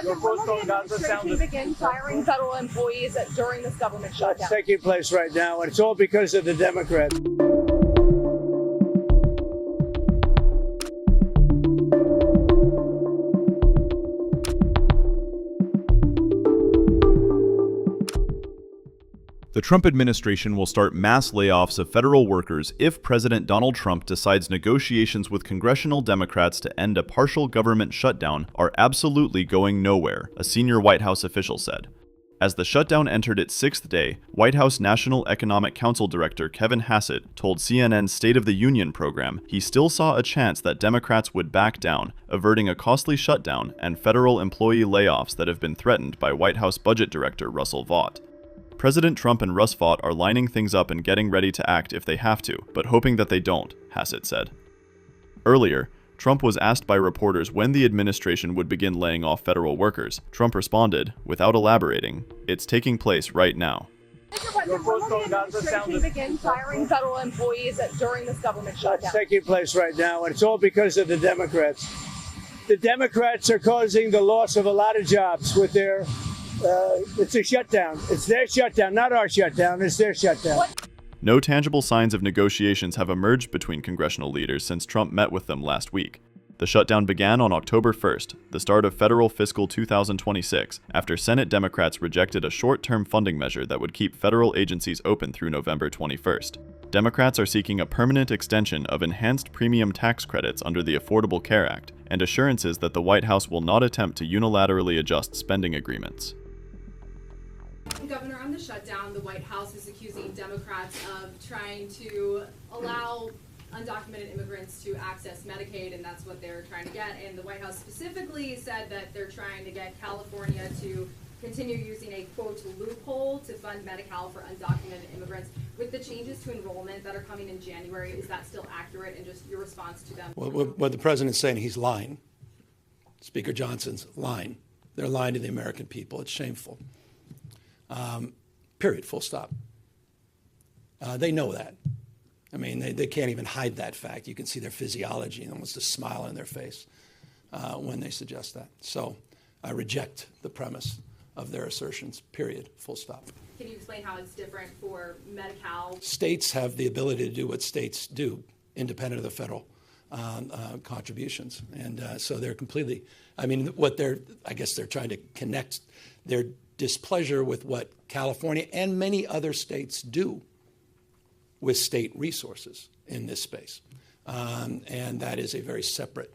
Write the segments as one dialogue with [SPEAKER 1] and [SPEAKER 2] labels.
[SPEAKER 1] President, when will the administration begin firing federal employees during this government shutdown?
[SPEAKER 2] It's taking place right now, and it's all because of the Democrats.
[SPEAKER 3] The Trump administration will start mass layoffs of federal workers if President Donald Trump decides negotiations with congressional Democrats to end a partial government shutdown are absolutely going nowhere, a senior White House official said. As the shutdown entered its sixth day, White House National Economic Council Director Kevin Hassett told CNN's State of the Union program he still saw a chance that Democrats would back down, averting a costly shutdown and federal employee layoffs that have been threatened by White House Budget Director Russell Vought. President Trump and Russ Vought are lining things up and getting ready to act if they have to, but hoping that they don't, Hassett said. Earlier, Trump was asked by reporters when the administration would begin laying off federal workers. Trump responded, without elaborating, "It's taking place right now."
[SPEAKER 1] Mr. President, when will the administration begin firing federal employees during this government shutdown?
[SPEAKER 2] It's taking place right now, and it's all because of the Democrats. The Democrats are causing the loss of a lot of jobs with their it's a shutdown. It's their shutdown, not our shutdown. It's their shutdown.
[SPEAKER 3] No tangible signs of negotiations have emerged between congressional leaders since Trump met with them last week. The shutdown began on October 1st, the start of federal fiscal 2026, after Senate Democrats rejected a short-term funding measure that would keep federal agencies open through November 21st. Democrats are seeking a permanent extension of enhanced premium tax credits under the Affordable Care Act and assurances that the White House will not attempt to unilaterally adjust spending agreements.
[SPEAKER 4] Governor, on the shutdown, the White House is accusing Democrats of trying to allow undocumented immigrants to access Medicaid, and that's what they're trying to get. And the White House specifically said that they're trying to get California to continue using a, quote, loophole to fund Medi-Cal for undocumented immigrants. With the changes to enrollment that are coming in January, is that still accurate, and just your response to them?
[SPEAKER 5] Well, what the president's saying, he's lying. Speaker Johnson's lying. They're lying to the American people. It's shameful. Period, full stop. They know that. I mean, they can't even hide that fact. You can see their physiology and almost a smile on their face when they suggest that. So I reject the premise of their assertions, period, full stop.
[SPEAKER 4] Can you explain how it's different for Medi-Cal?
[SPEAKER 5] States have the ability to do what states do, independent of the federal contributions. And so they're completely, I mean, I guess they're trying to connect their displeasure with what California and many other states do with state resources in this space. And that is a very separate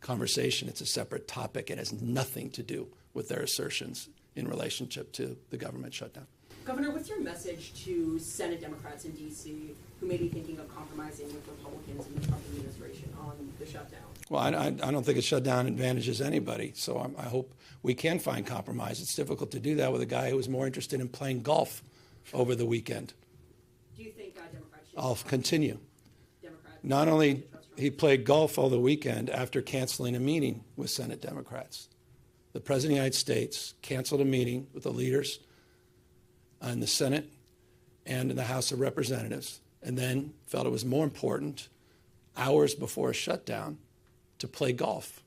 [SPEAKER 5] conversation. It's a separate topic. It has nothing to do with their assertions in relationship to the government shutdown.
[SPEAKER 6] Governor, what's your message to Senate Democrats in D.C. who may be thinking of compromising with Republicans in the Trump administration on the shutdown?
[SPEAKER 5] Well, I don't think a shutdown advantages anybody, so I hope we can find compromise. It's difficult to do that with a guy who was more interested in playing golf over the weekend.
[SPEAKER 6] Do you think Democrats should?
[SPEAKER 5] I'll continue. Not only he played golf all the weekend after canceling a meeting with Senate Democrats. The President of the United States canceled a meeting with the leaders in the Senate and in the House of Representatives, and then felt it was more important, hours before a shutdown, to play golf.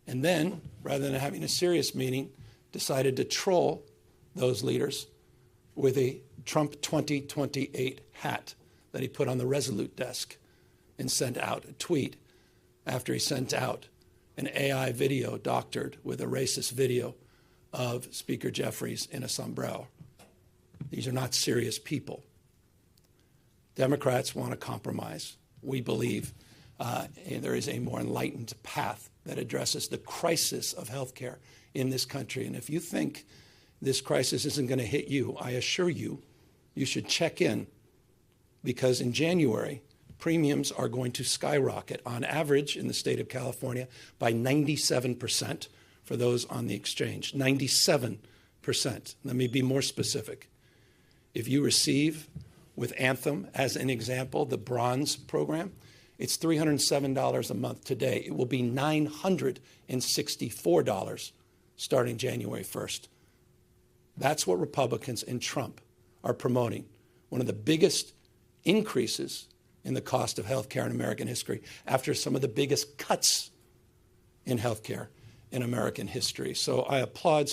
[SPEAKER 5] And then, rather than having a serious meeting, decided to troll those leaders with a Trump 2028 hat that he put on the Resolute desk and sent out a tweet after he sent out an AI video doctored with a racist video of Speaker Jeffries in a sombrero. These are not serious people. Democrats want to compromise. We believe there is a more enlightened path that addresses the crisis of health care in this country. And if you think this crisis isn't going to hit you, I assure you, you should check in, because in January, premiums are going to skyrocket on average in the state of California by 97% for those on the exchange. 97%. Let me be more specific. If you receive with Anthem, as an example, the Bronze program, it's $307 a month today. It will be $964 starting January 1st. That's what Republicans and Trump are promoting. One of the biggest increases in the cost of health care in American history after some of the biggest cuts in health care in American history. So I applaud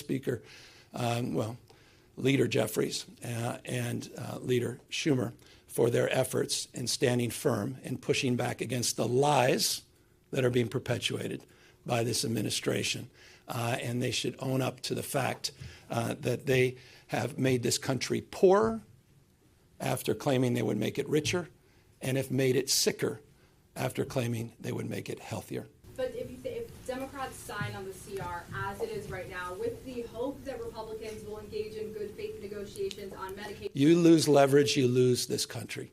[SPEAKER 5] Leader Jeffries and Leader Schumer for their efforts in standing firm and pushing back against the lies that are being perpetuated by this administration. And they should own up to the fact that they have made this country poorer after claiming they would make it richer, and have made it sicker after claiming they would make it healthier.
[SPEAKER 4] But if Democrats sign on the CR as it is right now, with the hope that Republicans will engage in good faith negotiations on Medicaid,
[SPEAKER 5] You lose leverage, you lose this country.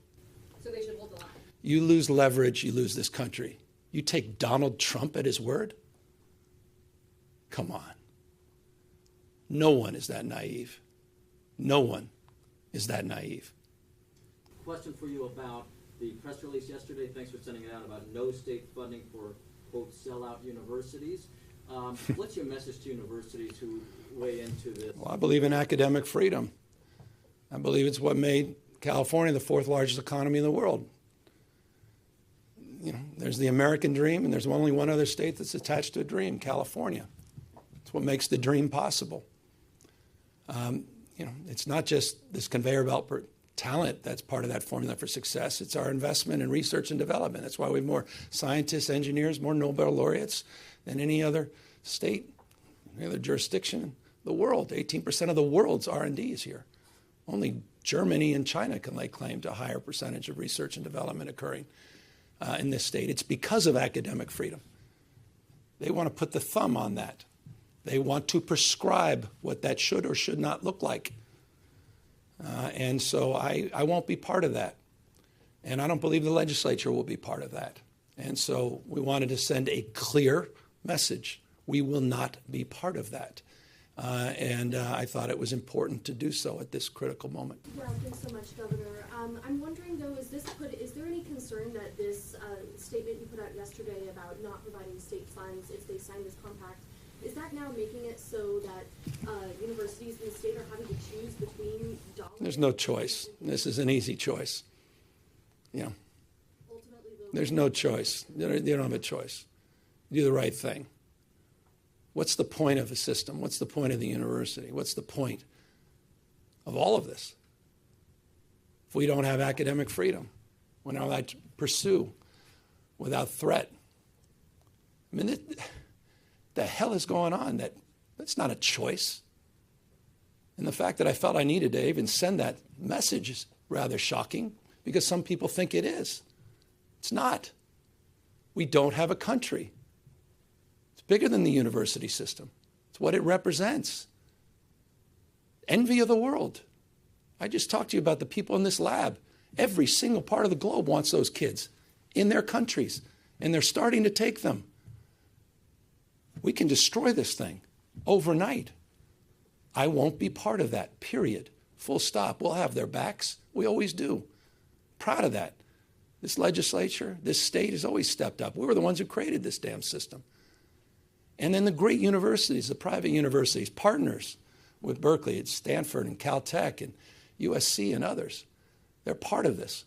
[SPEAKER 4] so they should hold the line.
[SPEAKER 5] You lose leverage, you lose this country. You take Donald Trump at his word? Come on. No one is that naive. No one is that naive.
[SPEAKER 7] Question for you about the press release yesterday. Thanks for sending it out about no state funding for, quote, sellout universities. What's your message to universities who weigh into this?
[SPEAKER 5] Well, I believe in academic freedom. I believe it's what made California the fourth largest economy in the world. You know, there's the American dream, and there's only one other state that's attached to a dream, California. It's what makes the dream possible. You know, it's not just this conveyor belt for talent that's part of that formula for success. It's our investment in research and development. That's why we have more scientists, engineers, more Nobel laureates than any other state, any other jurisdiction in the world. 18% of the world's R&D is here. Only Germany and China can lay claim to a higher percentage of research and development occurring in this state. It's because of academic freedom. They want to put the thumb on that. They want to prescribe what that should or should not look like. And so I won't be part of that. And I don't believe the legislature will be part of that. And so we wanted to send a clear message. We will not be part of that. And I thought it was important to do so at this critical moment.
[SPEAKER 8] Yeah, thanks so much, Governor. I'm wondering, though, is there any concern that this statement you put out yesterday about not providing state funds if they sign this compact, is that now making it so that universities in the state are having to choose between dollars?
[SPEAKER 5] There's no choice. This is an easy choice. You know, there's no choice. You don't have a choice. You do the right thing. What's the point of a system? What's the point of the university? What's the point of all of this? If we don't have academic freedom, we're not allowed to pursue without threat. I mean, the hell is going on? That's not a choice. And the fact that I felt I needed to even send that message is rather shocking because some people think it is. It's not. We don't have a country. It's bigger than the university system. It's what it represents. Envy of the world. I just talked to you about the people in this lab. Every single part of the globe wants those kids in their countries, and they're starting to take them. We can destroy this thing overnight. I won't be part of that, period. Full stop. We'll have their backs. We always do. Proud of that. This legislature, this state has always stepped up. We were the ones who created this damn system. And then the great universities, the private universities, partners with Berkeley, it's Stanford and Caltech and USC and others. They're part of this.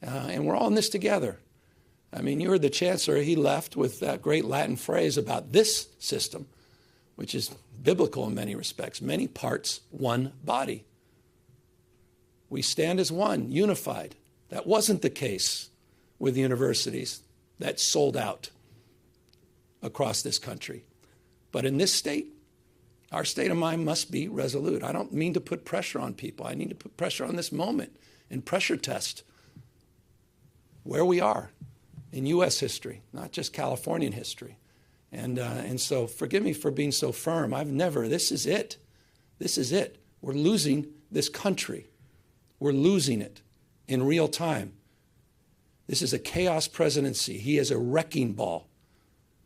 [SPEAKER 5] And we're all in this together. I mean, you heard the chancellor, he left with that great Latin phrase about this system, which is biblical in many respects. Many parts, one body. We stand as one, unified. That wasn't the case with universities that sold out across this country. But in this state, our state of mind must be resolute. I don't mean to put pressure on people. I need to put pressure on this moment and pressure test where we are in U.S. history, not just Californian history. And so forgive me for being so firm. This is it. This is it. We're losing this country. We're losing it in real time. This is a chaos presidency. He is a wrecking ball.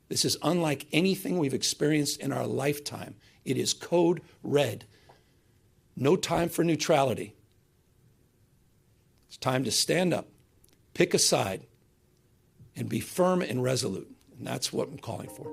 [SPEAKER 5] This is unlike anything we've experienced in our lifetime. It is code red. No time for neutrality. It's time to stand up, pick a side, and be firm and resolute. And that's what I'm calling for.